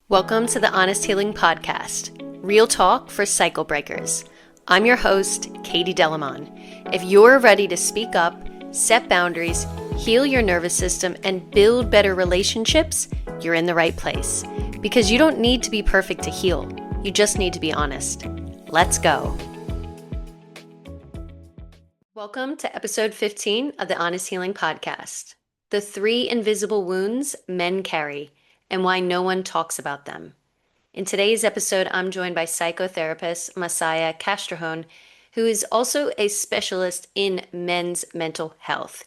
Welcome to the Honest Healing Podcast, real talk for cycle breakers. I'm your host, Katie Delamon. If you're ready to speak up, set boundaries, heal your nervous system, and build better relationships, you're in the right place. Because you don't need to be perfect to heal. You just need to be honest. Let's go. Welcome to episode 15 of the Honest Healing Podcast. The 3 invisible wounds men carry and why no one talks about them. In today's episode, I'm joined by psychotherapist Mosiah Castrejon, who is also a specialist in men's mental health.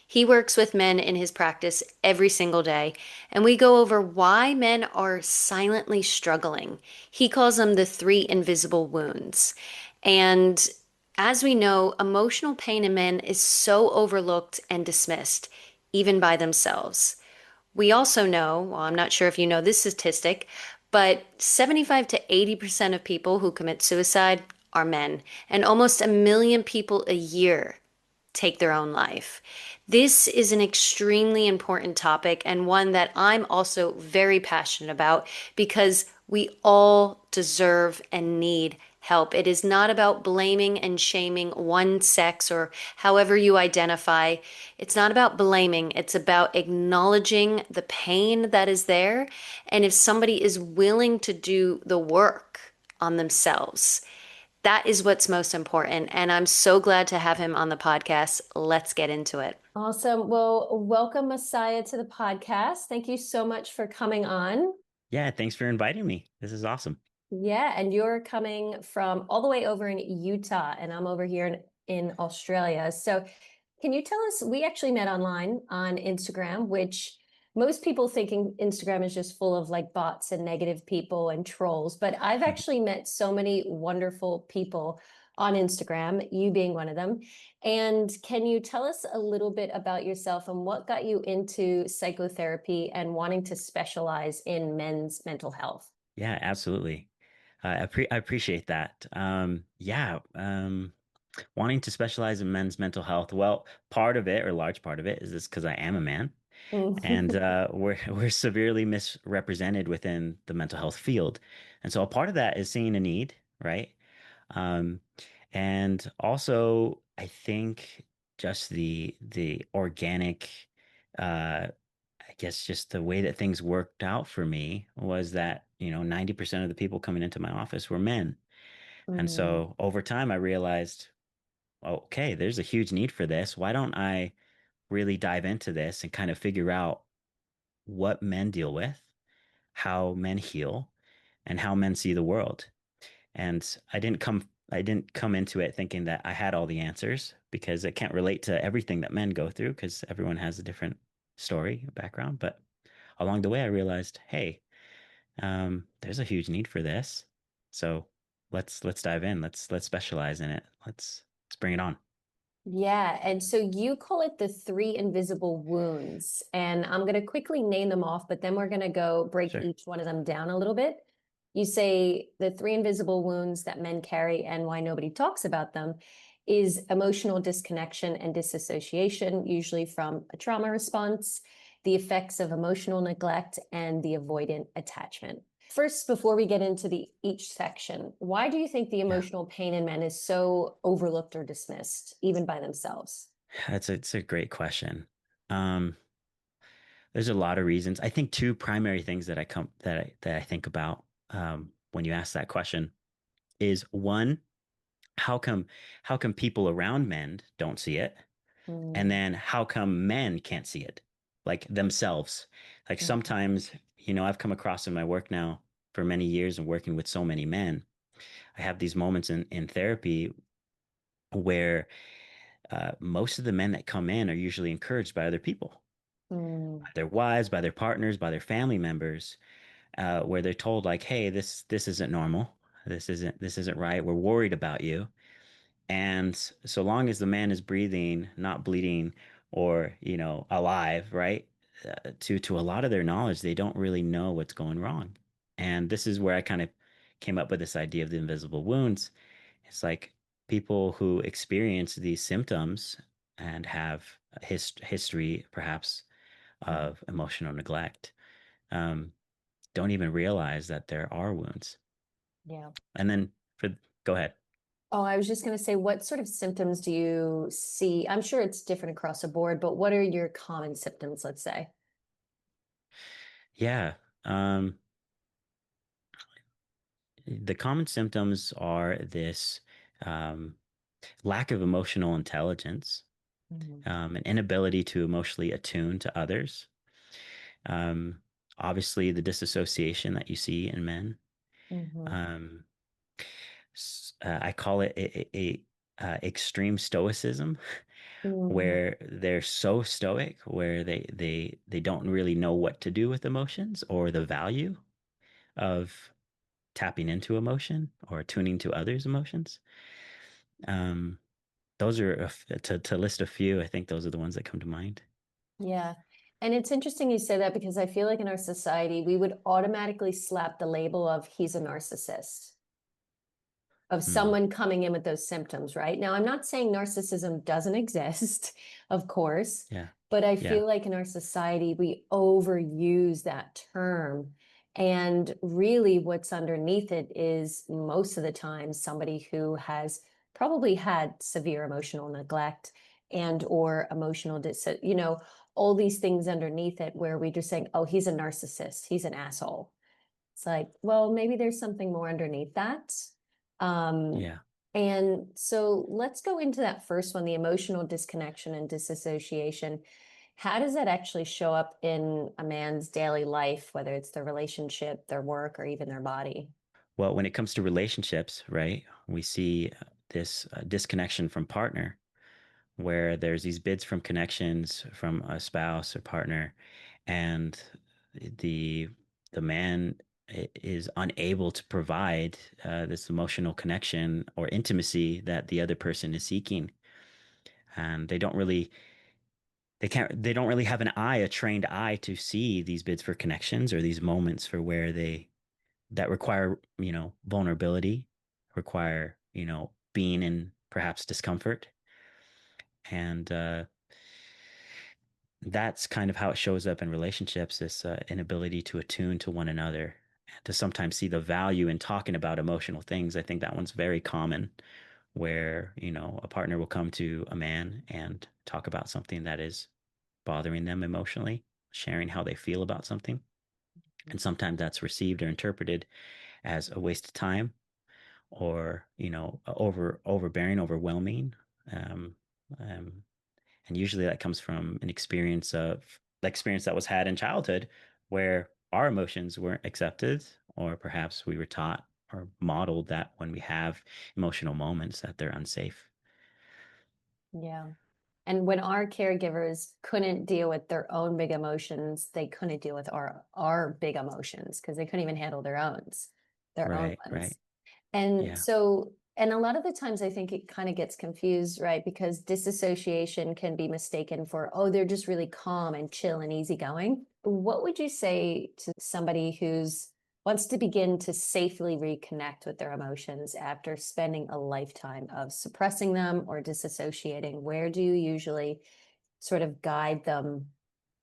He works with men in his practice every single day, and we go over why men are silently struggling. He calls them the 3 invisible wounds. And as we know, emotional pain in men is so overlooked and dismissed, even by themselves. We also know, well, I'm not sure if you know this statistic, but 75 to 80% of people who commit suicide are men, and almost 1 million people a year take their own life. This is an extremely important topic and one that I'm also very passionate about because we all deserve and need help. It is not about blaming and shaming one sex or however you identify. It's not about blaming. It's about acknowledging the pain that is there. And if somebody is willing to do the work on themselves, that is what's most important. And I'm so glad to have him on the podcast. Let's get into it. Awesome. Well, welcome, Messiah, to the podcast. Thank you so much for coming on. Yeah, thanks for inviting me. This is awesome. Yeah, and you're coming from all the way over in Utah, and I'm over here in Australia. So, can you tell us? We actually met online on Instagram, which most people thinking Instagram is just full of like bots and negative people and trolls, but I've actually met so many wonderful people on Instagram, you being one of them. And can you tell us a little bit about yourself and what got you into psychotherapy and wanting to specialize in men's mental health? Yeah, absolutely. I appreciate that. Wanting to specialize in men's mental health. Well, part of it, or large part of it, is this because I am a man, and Mm. we're severely misrepresented within the mental health field, and so a part of that is seeing a need, right? Um, and also, I think just the organic, uh, I guess just the way that things worked out for me was that, 90% of the people coming into my office were men. And Mm. so over time, I realized, okay, there's a huge need for this. Why don't I really dive into this and kind of figure out what men deal with, how men heal, and how men see the world? And I didn't come into it thinking that I had all the answers because it can't relate to everything that men go through because everyone has a different story, background. But along the way, I realized, hey, there's a huge need for this. So let's dive in. Let's specialize in it. Let's bring it on. Yeah, and so you call it the 3 invisible wounds, and I'm going to quickly name them off, but then we're going to go break Sure. each one of them down a little bit. You say the 3 invisible wounds that men carry and why nobody talks about them is emotional disconnection and disassociation, usually from a trauma response, the effects of emotional neglect, and the avoidant attachment. First, before we get into each section, why do you think the Yeah. emotional pain in men is so overlooked or dismissed, even by themselves? It's a great question. Um, there's a lot of reasons. I think two primary things that I think about when you ask that question is one, how come how come people around men don't see it? And Mm, then how come men can't see it, like themselves? Like mhm, sometimes, I've come across in my work now for many years and working with so many men. I have these moments in therapy where most of the men that come in are usually encouraged by other people, mm, by their wives, by their partners, by their family members, where they're told like, "Hey, this isn't normal. This isn't right. We're worried about you." And so long as the man is breathing, not bleeding, or alive, right? To a lot of their knowledge, they don't really know what's going wrong. And this is where I kind of came up with this idea of the invisible wounds. It's like people who experience these symptoms and have a history, perhaps, mm. of emotional neglect. Um, don't even realize that there are wounds. Yeah. And then go ahead. Oh, I was just going to say, what sort of symptoms do you see? I'm sure it's different across the board, but what are your common symptoms, let's say? Yeah. Um, the common symptoms are this um, lack of emotional intelligence, Mhm. an inability to emotionally attune to others. Um, Obviously, the disassociation that you see in men. Mhm. Um, I call it extreme stoicism, Mhm. where they're so stoic, where they don't really know what to do with emotions or the value of tapping into emotion or tuning to others' emotions. Um, those are to list a few. I think those are the ones that come to mind. Yeah. And it's interesting you say that because I feel like in our society, we would automatically slap the label of he's a narcissist, of Hmm. someone coming in with those symptoms, right? Now, I'm not saying narcissism doesn't exist, of course, Yeah. but I Yeah. feel like in our society, we overuse that term. And really, what's underneath it is most of the time somebody who has probably had severe emotional neglect and or emotional all these things underneath it where we just saying, oh, he's a narcissist, he's an asshole. It's like, well, maybe there's something more underneath that. Um, Yeah. and so let's go into that first one, the emotional disconnection and disassociation. How does that actually show up in a man's daily life, whether it's their relationship, their work, or even their body? Well, when it comes to relationships, right, we see this disconnection from partner, where there's these bids from connections from a spouse or partner, and the the man is unable to provide this emotional connection or intimacy that the other person is seeking, and they don't really have an eye, a trained eye, to see these bids for connections or these moments for where they that require, vulnerability, require, being in perhaps discomfort. And that's kind of how it shows up in relationships, this inability to attune to one another, to sometimes see the value in talking about emotional things. I think that one's very common, where, a partner will come to a man and talk about something that is bothering them emotionally, sharing how they feel about something. And sometimes that's received or interpreted as a waste of time, or overbearing, overwhelming. um, um, and usually that comes from an experience of the experience that was had in childhood, where our emotions weren't accepted, or perhaps we were taught or modeled that when we have emotional moments that they're unsafe. Yeah. And when our caregivers couldn't deal with their own big emotions, they couldn't deal with our big emotions because they couldn't even handle their own Right, ones. right. And Yeah. so, and a lot of the times I think it kind of gets confused, right? Because disassociation can be mistaken for, oh, they're just really calm and chill and easygoing. What would you say to somebody who's wants to begin to safely reconnect with their emotions after spending a lifetime of suppressing them or disassociating? Where do you usually sort of guide them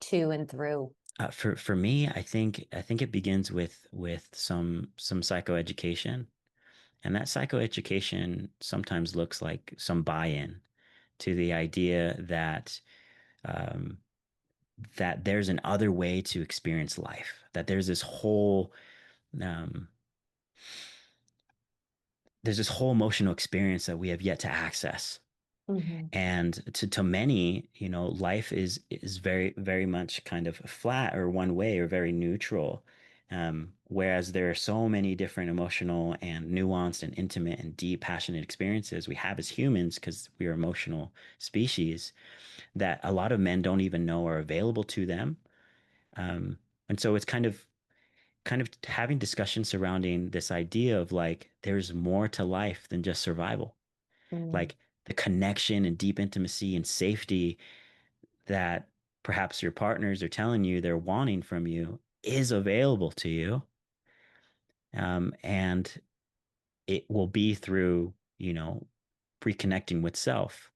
to and through? For me, I think it begins with some psychoeducation, and that psychoeducation sometimes looks like some buy-in to the idea um, that there's an other way to experience life, that um, there's this whole emotional experience that we have yet to access. Mhm. And to many, life is very, very much kind of flat or one way or very neutral. Whereas there are so many different emotional and nuanced and intimate and deep, passionate experiences we have as humans, because we are emotional species, that a lot of men don't even know are available to them. Um, and so it's kind of having discussions surrounding this idea of like there's more to life than just survival. Mm. Like the connection and deep intimacy and safety that perhaps your partners are telling you they're wanting from you is available to you. And it will be through, reconnecting with self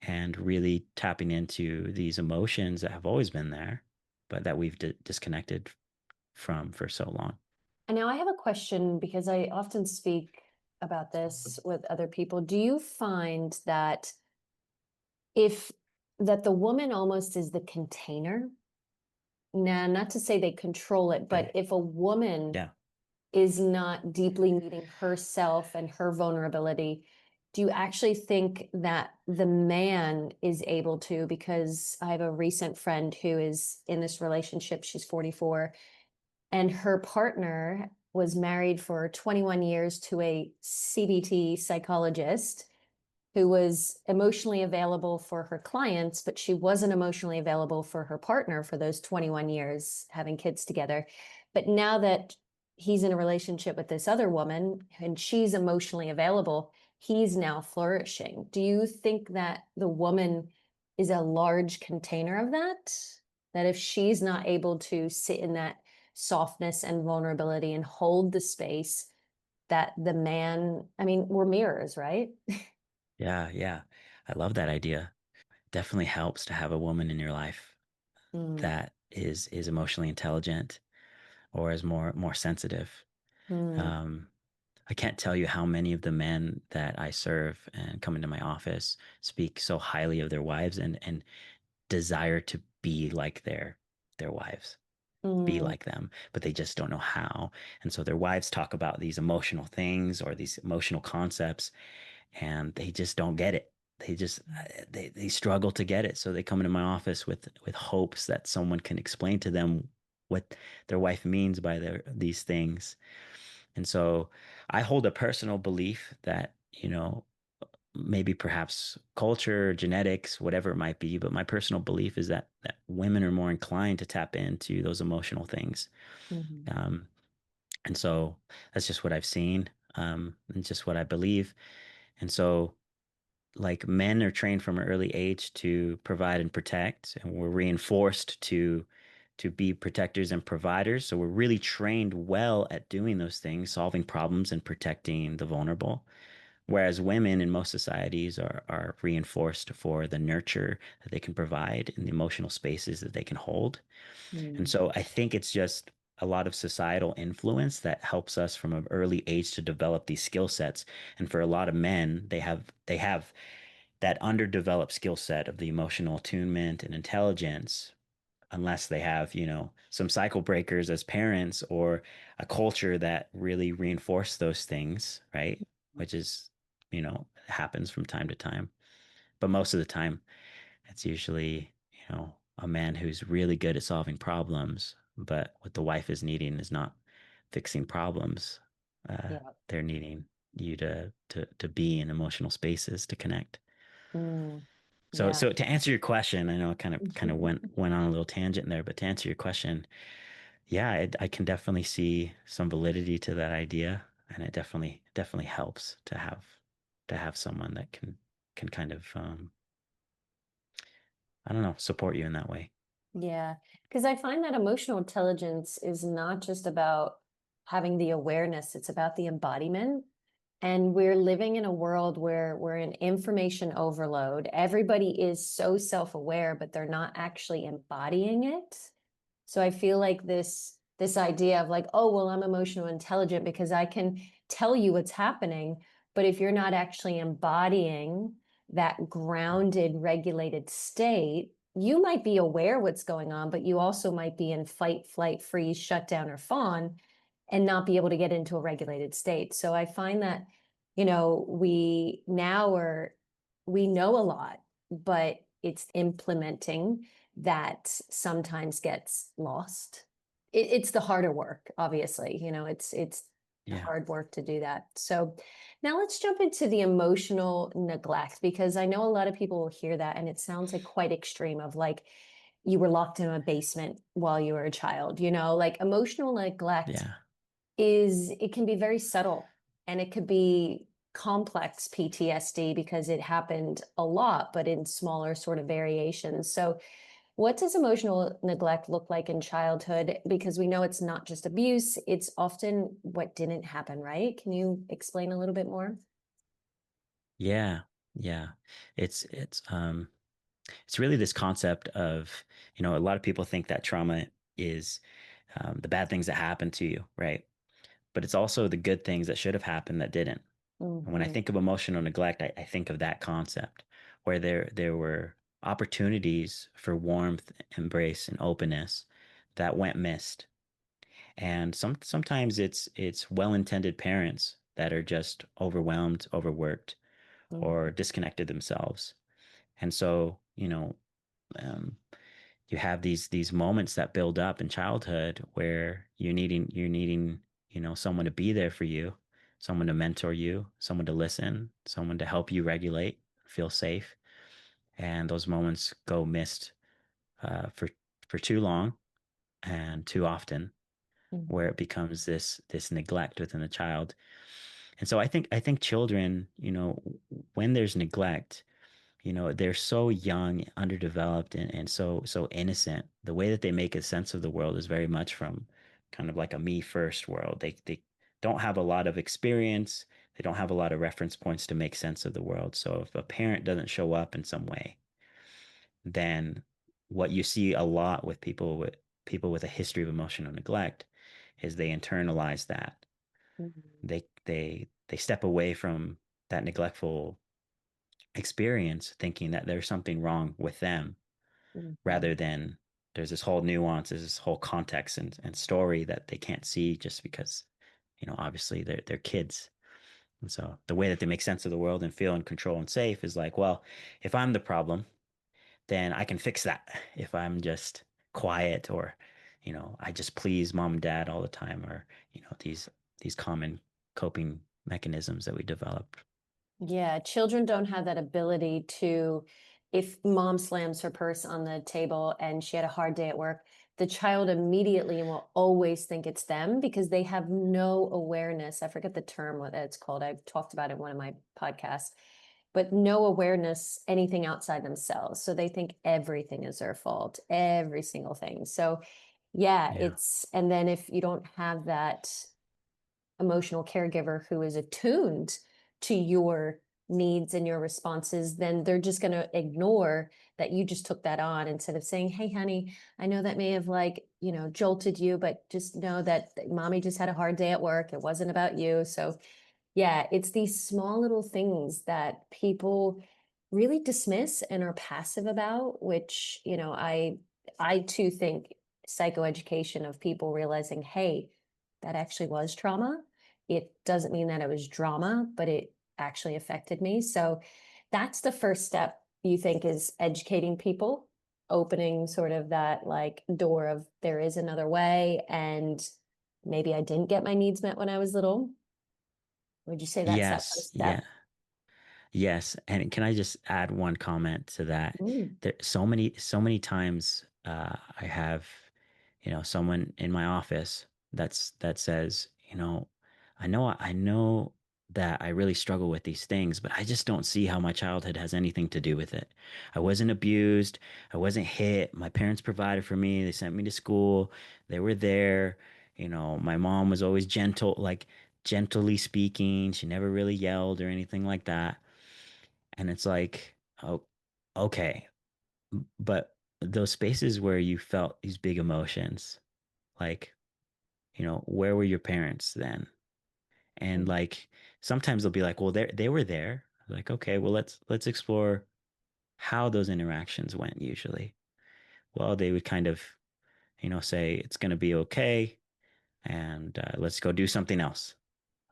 and really tapping into these emotions that have always been there, but that we've disconnected. from for so long. And now I have a question because I often speak about this with other people. Do you find that if that the woman almost is the container? Now, not to say they control it, but Okay. if a woman Yeah. is not deeply meeting herself and her vulnerability, do you actually think that the man is able to? Because I have a recent friend who is in this relationship, she's 44, and her partner was married for 21 years to a CBT psychologist who was emotionally available for her clients, but she wasn't emotionally available for her partner for those 21 years having kids together. But now that he's in a relationship with this other woman and she's emotionally available, he's now flourishing. Do you think that the woman is a large container of that? That if she's not able to sit in that softness and vulnerability and hold the space, that the man, I mean, we're mirrors, right? Yeah. Yeah. I love that idea. Definitely helps to have a woman in your life Mm, that is emotionally intelligent or is more sensitive. mm, Um, I can't tell you how many of the men that I serve and come into my office speak so highly of their wives and desire to be like their wives, be mm, like them, but they just don't know how. And so their wives talk about these emotional things or these emotional concepts, and they just don't get it. They just they struggle to get it. So they come into my office with hopes that someone can explain to them what their wife means by these things. And so I hold a personal belief that, maybe perhaps culture, genetics, whatever it might be, but my personal belief is that women are more inclined to tap into those emotional things. mhm. Um, and so that's just what I've seen, and just what I believe. And so, like, men are trained from an early age to provide and protect, and we're reinforced to be protectors and providers. So we're really trained well at doing those things, solving problems and protecting the vulnerable. Whereas women in most societies are reinforced for the nurture that they can provide and the emotional spaces that they can hold. And Mm, so I think it's just a lot of societal influence that helps us from an early age to develop these skill sets. And for a lot of men, they have that underdeveloped skill set of the emotional attunement and intelligence, unless they have, some cycle breakers as parents or a culture that really reinforce those things, right? Which is, happens from time to time. But most of the time, it's usually, a man who's really good at solving problems, but what the wife is needing is not fixing problems. yeah. They're needing you to be in emotional spaces to connect. Mm, So yeah. so to answer your question, I know I kind of went on a little tangent there, but to answer your question, yeah, I can definitely see some validity to that idea, and it definitely helps to have someone that can kind of I don't know, support you in that way. Yeah. Because I find that emotional intelligence is not just about having the awareness, it's about the embodiment. And we're living in a world where we're in information overload. Everybody is so self-aware, but they're not actually embodying it. So I feel like this idea of like, oh, well, I'm emotional intelligent because I can tell you what's happening, but if you're not actually embodying that grounded, regulated state, you might be aware what's going on, but you also might be in fight, flight, freeze, shutdown, or fawn and not be able to get into a regulated state. So I find that, we now we know a lot, but it's implementing that sometimes gets lost. It's the harder work, obviously. It's Yeah. hard work to do that. So now let's jump into the emotional neglect because I know a lot of people will hear that and it sounds like quite extreme of like you were locked in a basement while you were a child, like emotional neglect Yeah. it can be very subtle and it could be complex PTSD because it happened a lot, but in smaller sort of variations. So, what does emotional neglect look like in childhood? Because we know it's not just abuse, it's often what didn't happen, right? Can you explain a little bit more? Yeah. Yeah. It's really this concept of, a lot of people think that trauma is the bad things that happen to you, right? But it's also the good things that should have happened that didn't. And when I Mm-hmm. think of emotional neglect, I think of that concept where there were opportunities for warmth, embrace, and openness that went missed. And sometimes it's well-intended parents that are just overwhelmed, overworked, or Mm-hmm. disconnected themselves. And so, um, you have these moments that build up in childhood where you're needing someone to be there for you, someone to mentor you, someone to listen, someone to help you regulate, feel safe. And those moments go missed for too long and too often, where Mm-hmm. it becomes this neglect within the child. And so I think children, when there's neglect, they're so young, underdeveloped, and so innocent. The way that they make a sense of the world is very much from kind of like a me first world. They don't have a lot of experience. They don't have a lot of reference points to make sense of the world. So if a parent doesn't show up in some way, then what you see a lot with people with a history of emotional neglect is they internalize that. Mm-hmm. They step away from that neglectful experience thinking that there's something wrong with them rather Mm-hmm. than there's this whole nuance, there's this whole context and story that they can't see just because, obviously they're kids. And so the way that they make sense of the world and feel in control and safe is like, well, if I'm the problem, then I can fix that. If I'm just quiet or, I just please mom and dad all the time or, these common coping mechanisms that we develop. Yeah, children don't have that ability to, if mom slams her purse on the table and she had a hard day at work, the child immediately will always think it's them because they have no awareness. I forget the term what it's called. I've talked about it in one of my podcasts, but no awareness, anything outside themselves. So they think everything is their fault, every single thing. So yeah, Yeah. it's, and then if you don't have that emotional caregiver who is attuned to your needs and your responses, then they're just going to ignore that you just took that on instead of saying, hey, honey, I know that may have jolted you, but just know that mommy just had a hard day at work. It wasn't about you. So yeah, it's these small little things that people really dismiss and are passive about, which, I too think psychoeducation of people realizing, hey, that actually was trauma. It doesn't mean that it was drama, but it actually affected me. So that's the first step you think is educating people, opening sort of that like door of there is another way. And maybe I didn't get my needs met when I was little. Would you say that's that Yes. first Yeah. step? Yes, and can I just add one comment to that? Mm. There so many times I have, someone in my office that says, I know that I really struggle with these things, but I just don't see how my childhood has anything to do with it. I wasn't abused, I wasn't hit. My parents provided for me. They sent me to school. They were there. My mom was always gentle, like gently speaking. She never really yelled or anything like that. And it's like, oh, okay. But those spaces where you felt these big emotions, like, where were your parents then? And Mm. like sometimes they'll be like, well, they were there. Like, okay, well, let's explore how those interactions went usually. Well, they would kind of, say it's going to be okay, and let's go do something else.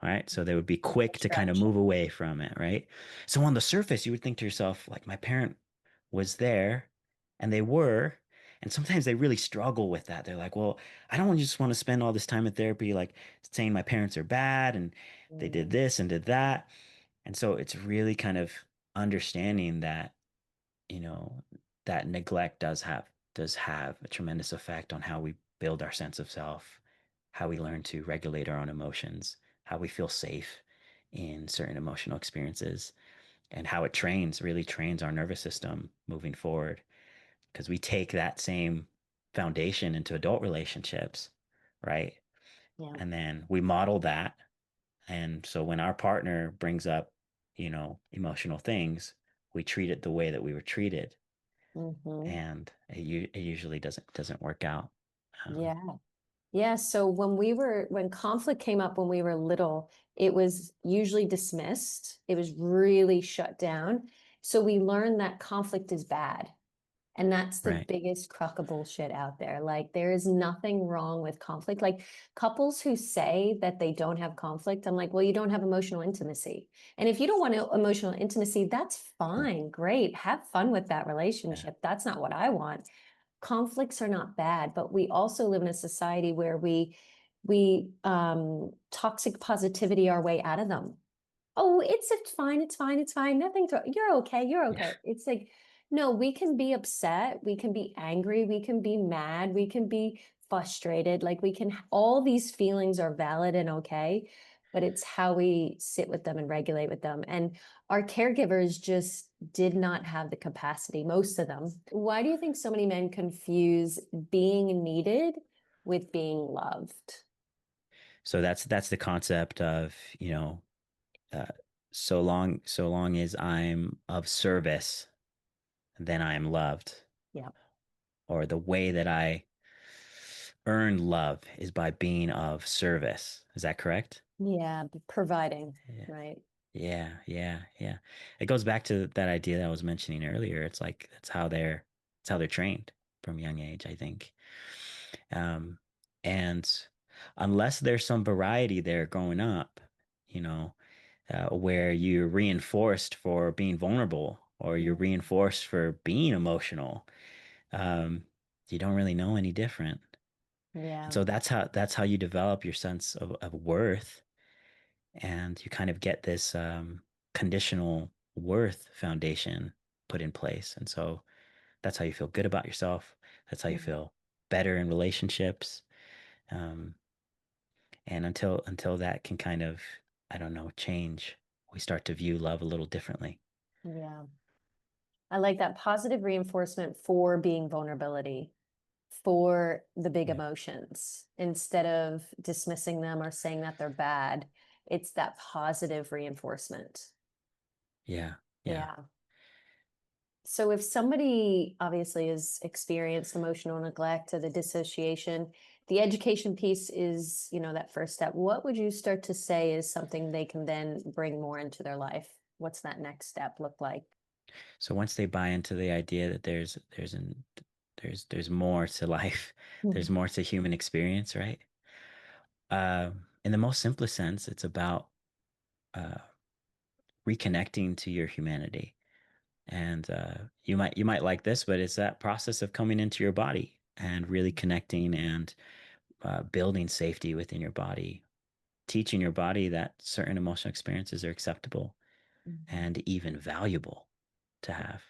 Right. So they would be quick to kind of move Distraction. away from it. Right. So on the surface, you would think to yourself, like, my parent was there and they were. And sometimes they really struggle with that. They're like, well, I don't just want to spend all this time in therapy, like saying my parents are bad and they did Mm. this and did that. And so it's really kind of understanding that, you know, that neglect does have a tremendous effect on how we build our sense of self, how we learn to regulate our own emotions, how we feel safe in certain emotional experiences, and how it really trains our nervous system moving forward. Because we take that same foundation into adult relationships, right? Yeah. And then we model that. And so when our partner brings up, emotional things, we treat it the way that we were treated, Hmm. and it usually doesn't work out. Um, Yeah. Yeah, so when conflict came up when we were little, it was usually dismissed. It was really shut down. So we learned that conflict is bad. And that's the Right. biggest crock of bullshit out there. Like, there is nothing wrong with conflict. Like, couples who say that they don't have conflict, I'm like, well, you don't have emotional intimacy. And if you don't want emotional intimacy, that's fine. Great. Have fun with that Yeah. relationship. That's not what I want. Conflicts are not bad, but we also live in a society where we toxic positivity our way out of them. Oh, it's fine, it's fine, it's fine. Nothing's wrong. You're okay, you're Yeah. okay. It's like, no, we can be upset, we can be angry, we can be mad, we can be frustrated. Like, we can, all these feelings are valid and okay, but it's how we sit with them and regulate with them. And our caregivers just did not have the capacity, most of them. Why do you think so many men confuse being needed with being loved? So that's the concept of, uh, so long as I'm of service, then I am loved. Yeah. Or the way that I earn love is by being of service. Is that correct? Yeah, providing, Yeah. right? Yeah. It goes back to that idea that I was mentioning earlier. It's like that's how they're trained from a young age, I think. Um, and unless there's some variety there growing up, you know, where you're reinforced for being vulnerable or you're Yeah. reinforced for being emotional, um, you don't really know any different. And Yeah. so that's how you develop your sense of worth, and you kind of get this conditional worth foundation put in place. And so that's how you feel good about yourself. That's how you Yeah. feel better in relationships. Um, and until that can kind of, I don't know, change, we start to view love a little differently. Yeah. I like that positive reinforcement for being vulnerability, for the big Yeah, emotions, instead of dismissing them or saying that they're bad. It's that positive reinforcement. yeah, yeah. Yeah. So if somebody obviously has experienced emotional neglect or the dissociation, the education piece is, that first step. What would you start to say is something they can then bring more into their life? What's that next step look like? So once they buy into the idea that there's more to life, there's Mhm. more to human experience, right? In the most simplest sense, it's about uh, reconnecting to your humanity. And you might like this, but it's that process of coming into your body and really connecting and building safety within your body, teaching your body that certain emotional experiences are acceptable Mhm. and even valuable to have.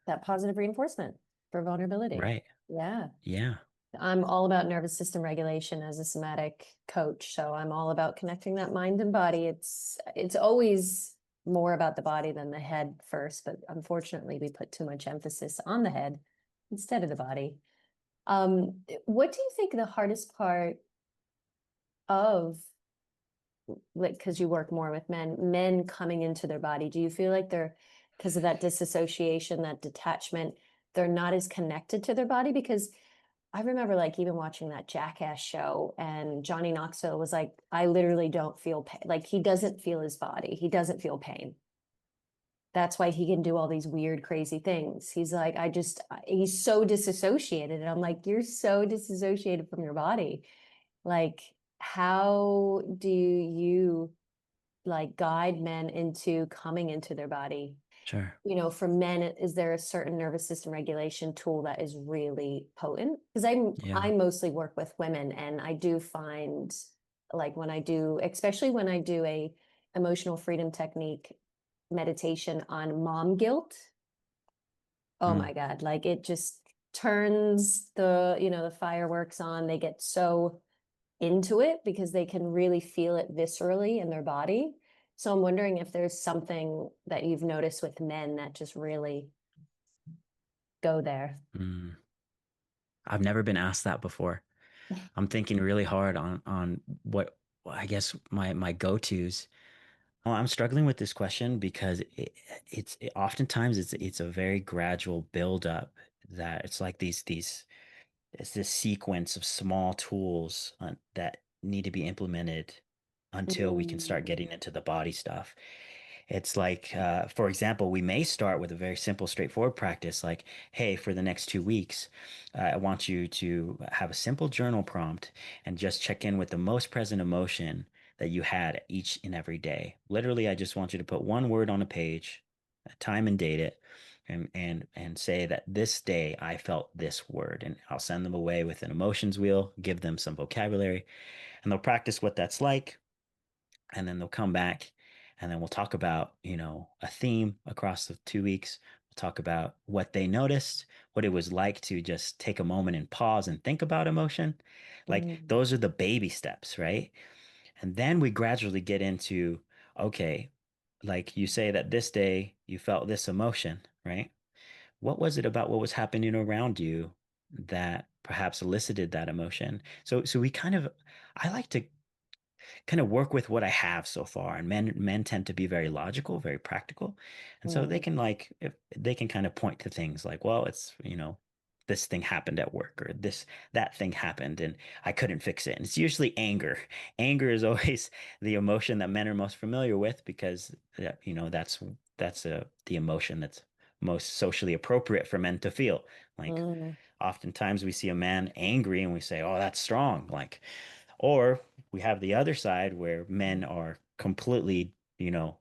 That positive reinforcement for vulnerability. Right. Yeah. Yeah. I'm all about nervous system regulation as a somatic coach. So I'm all about connecting that mind and body. It's always more about the body than the head first, but unfortunately we put too much emphasis on the head instead of the body. What do you think the hardest part of, like, because you work more with men coming into their body, do you feel like they're, because of that disassociation, that detachment, they're not as connected to their body? Because I remember, like, even watching that Jackass show, and Johnny Knoxville was like, I literally don't feel pain. Like, he doesn't feel his body. He doesn't feel pain. That's why he can do all these weird, crazy things. He's like, he's so disassociated. And I'm like, you're so disassociated from your body. Like, how do you like guide men into coming into their body? Sure. For men, is there a certain nervous system regulation tool that is really potent? Because I Yeah. mostly work with women, and I do find, like, when I do, especially when I do a emotional freedom technique meditation on mom guilt, oh Mm, my God, like, it just turns the fireworks on. They get so into it because they can really feel it viscerally in their body. So I'm wondering if there's something that you've noticed with men that just really go there. mm. I've never been asked that before. I'm thinking really hard on what I guess my go-tos. Oh, I'm struggling with this question because oftentimes it's a very gradual build up, that it's like these it's this sequence of small tools that need to be implemented until we can start Mm, getting into the body stuff. It's like, for example, we may start with a very simple, straightforward practice like, hey, for the next 2 weeks, I want you to have a simple journal prompt and just check in with the most present emotion that you had each and every day. Literally, I just want you to put one word on a page, time and date it, and say that this day I felt this word. And I'll send them away with an emotions wheel, give them some vocabulary, and they'll practice what that's like, and then they'll come back and then we'll talk about, a theme across the 2 weeks. We'll talk about what they noticed, what it was like to just take a moment and pause and think about emotion. Like mm, those are the baby steps, right? And then we gradually get into, okay, like you say that this day you felt this emotion, right? What was it about what was happening around you that perhaps elicited that emotion? So we kind of, I like to kind of work with what I have so far. And men tend to be very logical, very practical. And so they mm, can like if they can kind of point to things like, well, it's this thing happened at work or this that thing happened and I couldn't fix it. And it's usually anger. Anger is always the emotion that men are most familiar with because that's the emotion that's most socially appropriate for men to feel. Like mm, oftentimes we see a man angry and we say, "Oh, that's strong." Like or we have the other side where men are completely,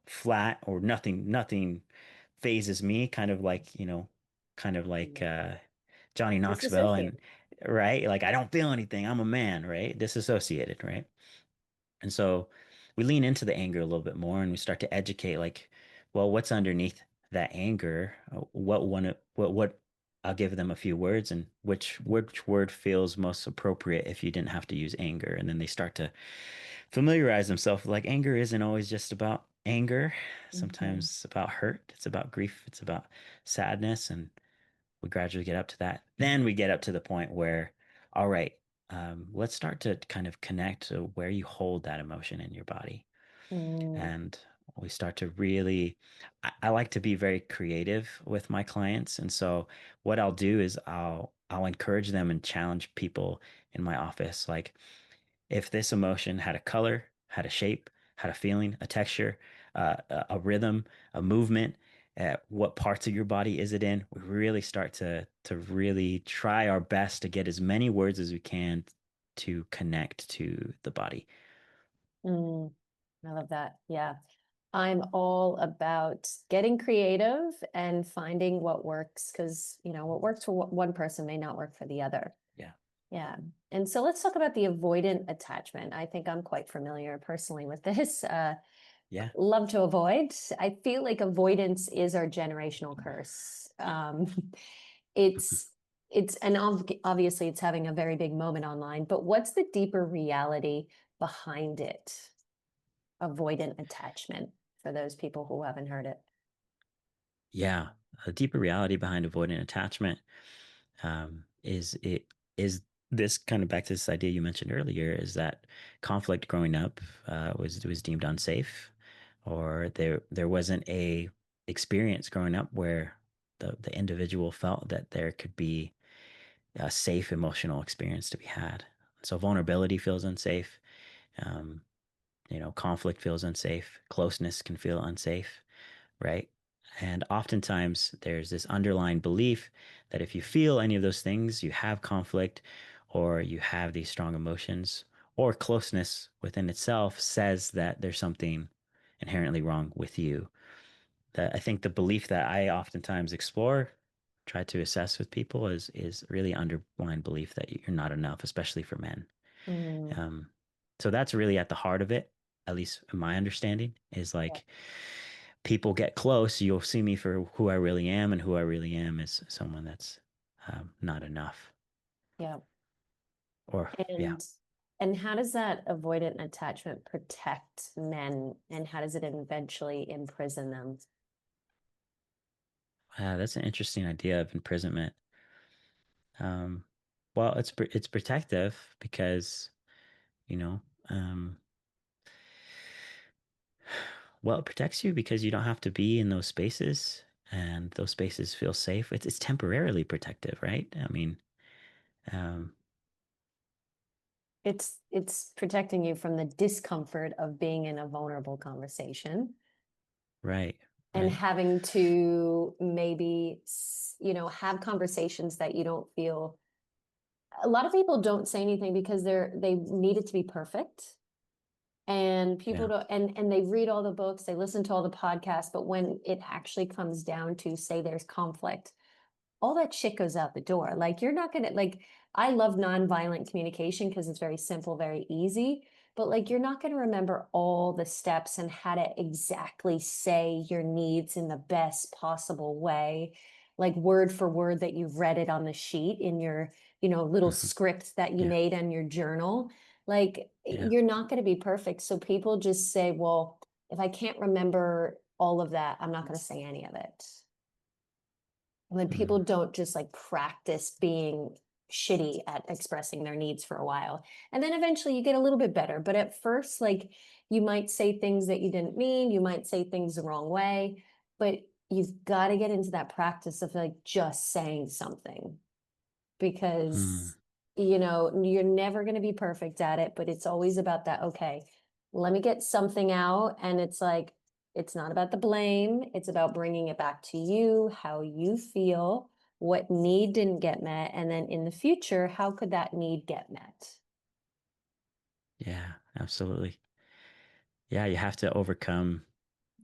flat or nothing phases me, kind of like mm. Johnny Knoxville Disassociate. and right? Like I don't feel anything. I'm a man, right? Disassociated, right? And so we lean into the anger a little bit more and we start to educate like, well, what's underneath that anger? What I'll give them a few words and which word feels most appropriate if you didn't have to use anger. And then they start to familiarize themselves with like anger isn't always just about anger. Mhm. Sometimes it's about hurt, it's about grief, it's about sadness, and we gradually get up to that. Then we get up to the point where, all right, let's start to kind of connect to where you hold that emotion in your body. Mm, And we start to really, I like to be very creative with my clients. And so what I'll do is I'll encourage them and challenge people in my office. Like, if this emotion had a color, had a shape, had a feeling, a texture, a rhythm, a movement, what parts of your body is it in? We really start to really try our best to get as many words as we can to connect to the body. mm. I love that. Yeah. I'm all about getting creative and finding what works because, what works for one person may not work for the other. Yeah. Yeah. And so let's talk about the avoidant attachment. I think I'm quite familiar personally with this. Yeah. Love to avoid. I feel like avoidance is our generational curse. It's and obviously it's having a very big moment online, but what's the deeper reality behind it? Avoidant attachment for those people who haven't heard it. Yeah. A deeper reality behind avoidant attachment is this kind of back to this idea you mentioned earlier is that conflict growing up was deemed unsafe, or there wasn't a experience growing up where the individual felt that there could be a safe emotional experience to be had. So vulnerability feels unsafe. Um, conflict feels unsafe. Closeness can feel unsafe, right? And oftentimes there's this underlying belief that if you feel any of those things, you have conflict or you have these strong emotions or closeness within itself says that there's something inherently wrong with you. That I think the belief that I oftentimes explore, try to assess with people is really underlying belief that you're not enough, especially for men. Mm, Um, so that's really at the heart of it, at least in my understanding, is yeah. like people get close, you'll see me for who I really am, and who I really am is someone that's not enough. Yeah. Or yeah, And how does that avoidant attachment protect men and how does it eventually imprison them? that's an interesting idea of imprisonment. Um, well, it's protective because you know, um, well, it protects you because you don't have to be in those spaces, and those spaces feel safe. It's temporarily protective, right? I mean, Um, It's protecting you from the discomfort of being in a vulnerable conversation right, and right. having to maybe, have conversations that you don't feel. A lot of people don't say anything because they need it to be perfect. And people Yeah. don't, and they read all the books, they listen to all the podcasts, but when it actually comes down to say there's conflict, all that shit goes out the door. Like you're not gonna like I love nonviolent communication because it's very simple, very easy. But like you're not gonna remember all the steps and how to exactly say your needs in the best possible way, like word for word that you've read it on the sheet in your, little Hmm. script that you Yeah. made on your journal. Like Yeah. you're not gonna be perfect. So people just say, well, if I can't remember all of that, I'm not gonna say any of it. When people Mm, don't just like practice being shitty at expressing their needs for a while. And then eventually you get a little bit better. But at first, like you might say things that you didn't mean, you might say things the wrong way, but you've got to get into that practice of like just saying something mm, because you're never going to be perfect at it, but it's always about that. Okay, let me get something out. And it's like, it's not about the blame. It's about bringing it back to you, how you feel, what need didn't get met. And then in the future, how could that need get met? yeah, absolutely. Yeah, you have to overcome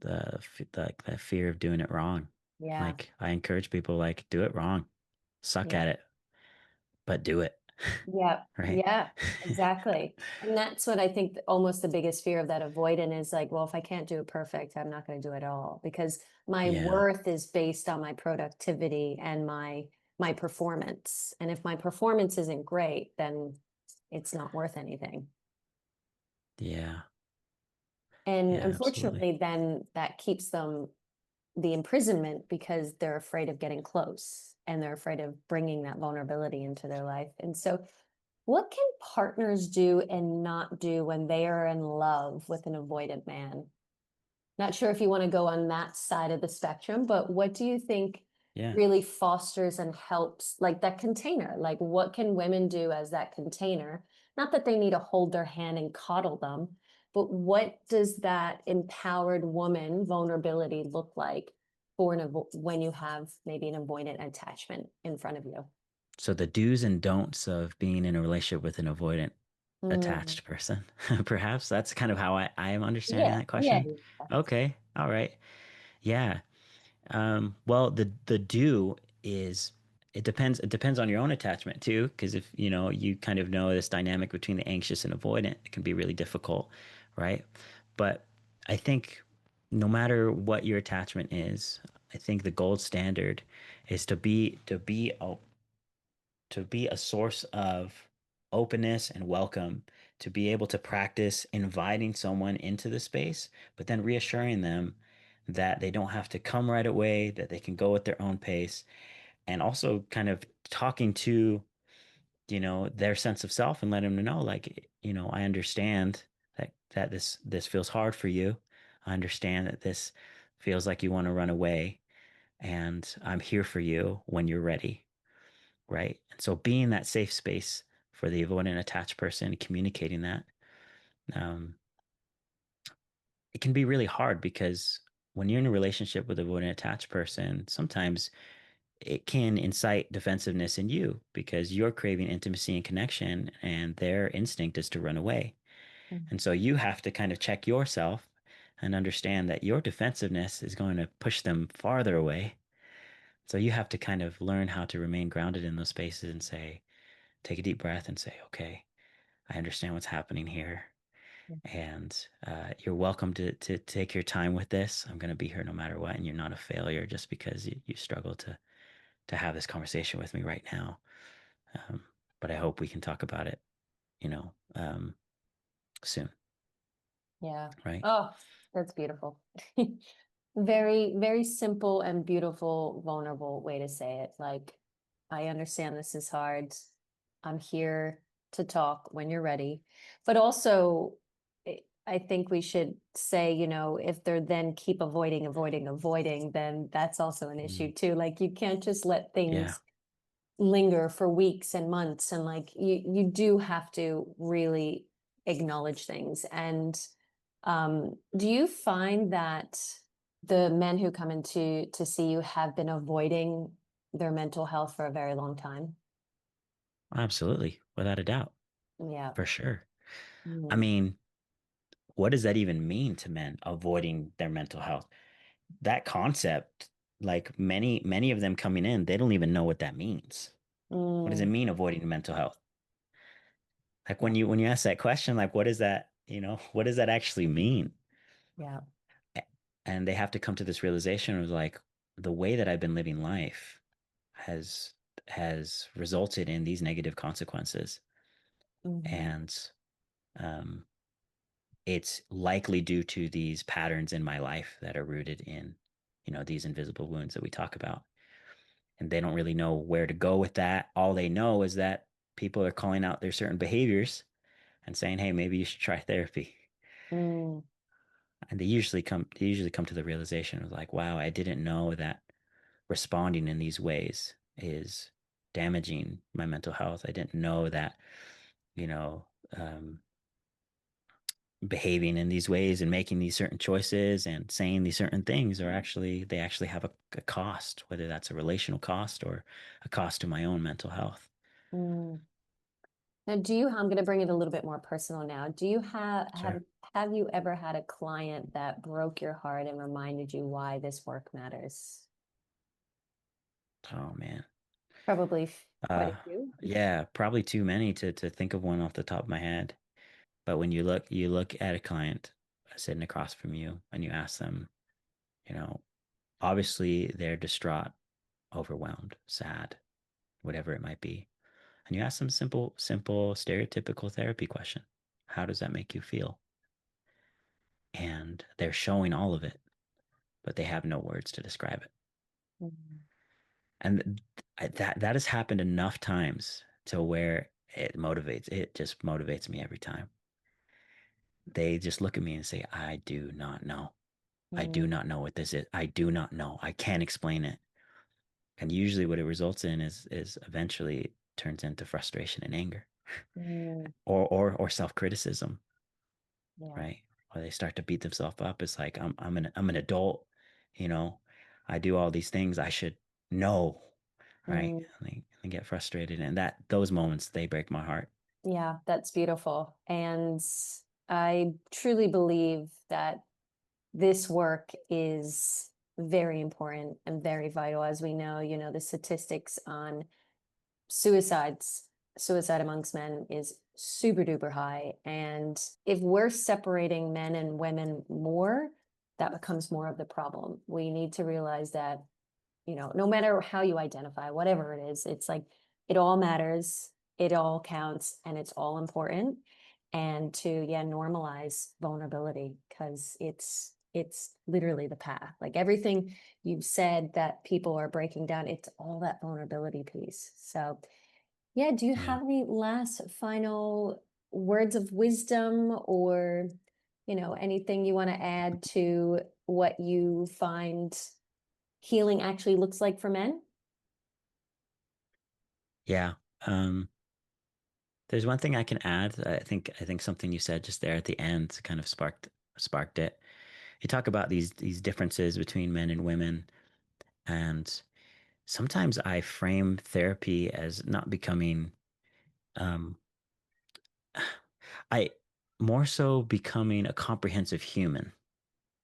like that fear of doing it wrong. Yeah. Like I encourage people like do it wrong. Suck Yeah. at it, but do it. Yeah, Right? yeah, exactly. And that's what I think almost the biggest fear of that avoidant is like, well, if I can't do it perfect, I'm not going to do it at all because my Yeah. worth is based on my productivity and my performance. And if my performance isn't great, then it's not worth anything. Yeah. And Yeah, absolutely. unfortunately, then that keeps them the imprisonment because they're afraid of getting close and they're afraid of bringing that vulnerability into their life. And so what can partners do and not do when they are in love with an avoidant man? Not sure if you want to go on that side of the spectrum, but what do you think Yeah. really fosters and helps like that container? Like what can women do as that container? Not that they need to hold their hand and coddle them, but what does that empowered woman vulnerability look like for when you have maybe an avoidant attachment in front of you? So the do's and don'ts of being in a relationship with an avoidant Mm. attached person. Perhaps that's kind of how I am understanding Yeah, that yeah, question. yeah. Okay. All right. Yeah. Well, the do is it depends on your own attachment too, because if you kind of know this dynamic between the anxious and avoidant, it can be really difficult, right? But I think no matter what your attachment is, I think the gold standard is to be a source of openness and welcome, to be able to practice inviting someone into the space, but then reassuring them that they don't have to come right away, that they can go at their own pace, and also kind of talking to, their sense of self and letting them know, like, I understand that this feels hard for you. I understand that this feels like you want to run away, and I'm here for you when you're ready, right? And so being that safe space for the avoidant attached person, communicating that, um, it can be really hard because when you're in a relationship with an avoidant attached person, sometimes it can incite defensiveness in you because you're craving intimacy and connection, and their instinct is to run away. And so you have to kind of check yourself and understand that your defensiveness is going to push them farther away. So you have to kind of learn how to remain grounded in those spaces and say, take a deep breath and say, okay, I understand what's happening here. And you're welcome to take your time with this. I'm going to be here no matter what. And you're not a failure just because you struggle to have this conversation with me right now. Um, but I hope we can talk about it, soon. Yeah. Right. Oh, that's beautiful. Very, very simple and beautiful, vulnerable way to say it. Like, I understand this is hard. I'm here to talk when you're ready. But also, I think we should say, if they're then keep avoiding, then that's also an Mm, issue too. Like, you can't just let yeah. things linger for weeks and months, and like you do have to really acknowledge things. And do you find that the men who come in to see you have been avoiding their mental health for a very long time? Absolutely, without a doubt, Yeah. for sure. I Mm. mean, what does that even mean to men avoiding their mental health? That concept, like many of them coming in, they don't even know what that means. What does it Mm. mean avoiding mental health? Like Yeah. when you ask that question, like what is that, what does that actually mean? Yeah. And they have to come to this realization of like the way that I've been living life has has resulted in these negative consequences. Hmm. And um, it's likely due to these patterns in my life that are rooted in, these invisible wounds that we talk about. And they don't really know where to go with that. All they know is that people are calling out their certain behaviors and saying, "Hey, maybe you should try therapy." Mm. And they usually come to the realization of like, "Wow, I didn't know that responding in these ways is damaging my mental health. I didn't know that, you know, um, behaving in these ways and making these certain choices and saying these certain things they actually have a cost, whether that's a relational cost or a cost to my own mental health." Mm. Now, I'm going to bring it a little bit more personal now. Do you Sure. have you ever had a client that broke your heart and reminded you why this work matters? Oh man. Probably quite Uh, a few. yeah, probably too many to think of one off the top of my head. But when you look at a client sitting across from you and you ask them, you know, obviously they're distraught, overwhelmed, sad, whatever it might be. And you ask them simple, stereotypical therapy question. How does that make you feel? And they're showing all of it, but they have no words to describe it. Mhm. And that has happened enough times to where it just motivates me every time. They just look at me and say, "I do not know. I do Mm. not know what this is. I do not know. I can't explain it." And usually what it results in is eventually turns into frustration and anger Mm. or self-criticism, Yeah. right? Or they start to beat themselves up. It's like I'm an adult, you know. I do all these things. I should know, right? Mm. And they get frustrated, and that those moments they break my heart. Yeah, that's beautiful. And I truly believe that this work is very important and very vital. As we know, the statistics on suicides, suicide amongst men is super duper high. And if we're separating men and women more, that becomes more of the problem. We need to realize that, no matter how you identify, whatever it is, it's like it all matters, it all counts, and it's all important. And to, yeah, normalize vulnerability because it's literally the path. Like everything you've said that people are breaking down, it's all that vulnerability piece. So, yeah, do you Yeah. have any last final words of wisdom or, anything you want to add to what you find healing actually looks like for men? Yeah. Um, there's one thing I can add. I think something you said just there at the end kind of sparked it. You talk about these differences between men and women, and sometimes I frame therapy as not becoming um I more so becoming a comprehensive human.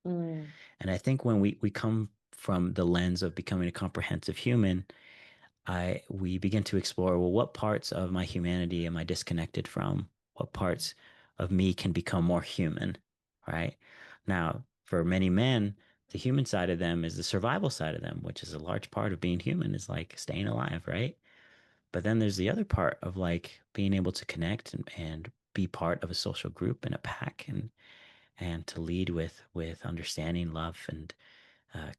Mm. And I think when we come from the lens of becoming a comprehensive human, I we begin to explore, well, what parts of my humanity am I disconnected from? What parts of me can become more human, right? Now, for many men, the human side of them is the survival side of them, which is a large part of being human, is like staying alive, right? But then there's the other part of like being able to connect and be part of a social group and a pack and to lead with understanding, love, and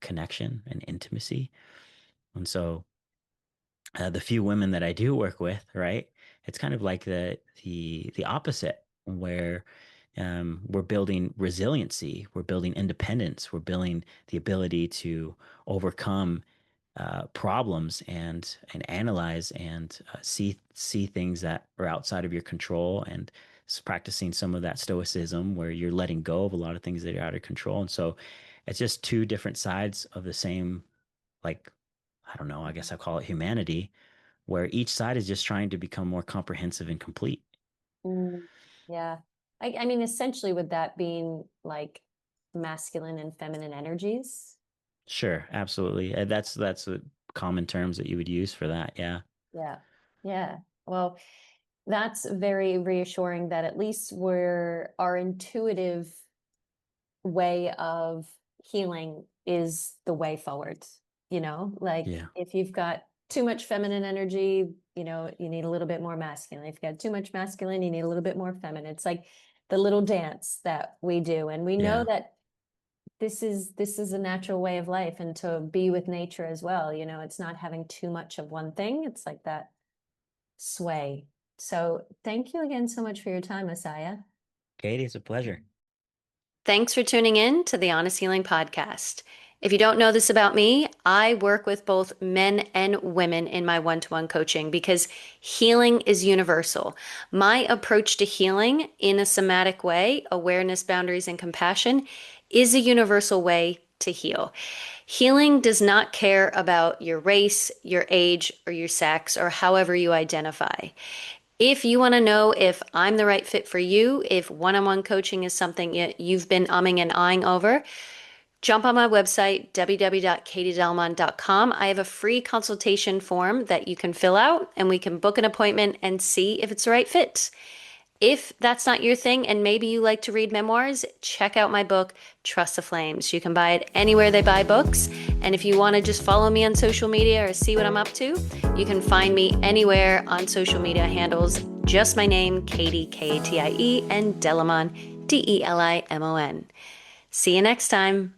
connection and intimacy. And so the few women that I do work with, right, it's kind of like the opposite, where we're building resiliency, we're building independence, we're building the ability to overcome problems and analyze and see things that are outside of your control, and practicing some of that stoicism where you're letting go of a lot of things that are out of control. And so it's just two different sides of the same, like, I don't know, I guess I call it humanity, where each side is just trying to become more comprehensive and complete. Mm, yeah. I mean, essentially, would that being like masculine and feminine energies? Sure, absolutely. That's the common terms that you would use for that. Yeah. Yeah. Yeah. Well, that's very reassuring that at least we're our intuitive way of healing is the way forward. Like Yeah. if you've got too much feminine energy, you need a little bit more masculine. If you've got too much masculine, you need a little bit more feminine. It's like the little dance that we do. And we know Yeah. that this is a natural way of life, and to be with nature as well. It's not having too much of one thing. It's like that sway. So thank you again so much for your time, Messiah. Katie, it's a pleasure. Thanks for tuning in to the Honest Healing Podcast. If you don't know this about me, I work with both men and women in my one-to-one coaching because healing is universal. My approach to healing in a somatic way, awareness, boundaries, and compassion, is a universal way to heal. Healing does not care about your race, your age, or your sex, or however you identify. If you want to know if I'm the right fit for you, if one-on-one coaching is something you've been umming and eyeing over, jump on my website, www.katiedelmon.com. I have a free consultation form that you can fill out, and we can book an appointment and see if it's the right fit. If that's not your thing and maybe you like to read memoirs, check out my book, Trust the Flames. You can buy it anywhere they buy books. And if you want to just follow me on social media or see what I'm up to, you can find me anywhere on social media handles. Just my name, Katie, Katie, and Delimon, Delimon. See you next time.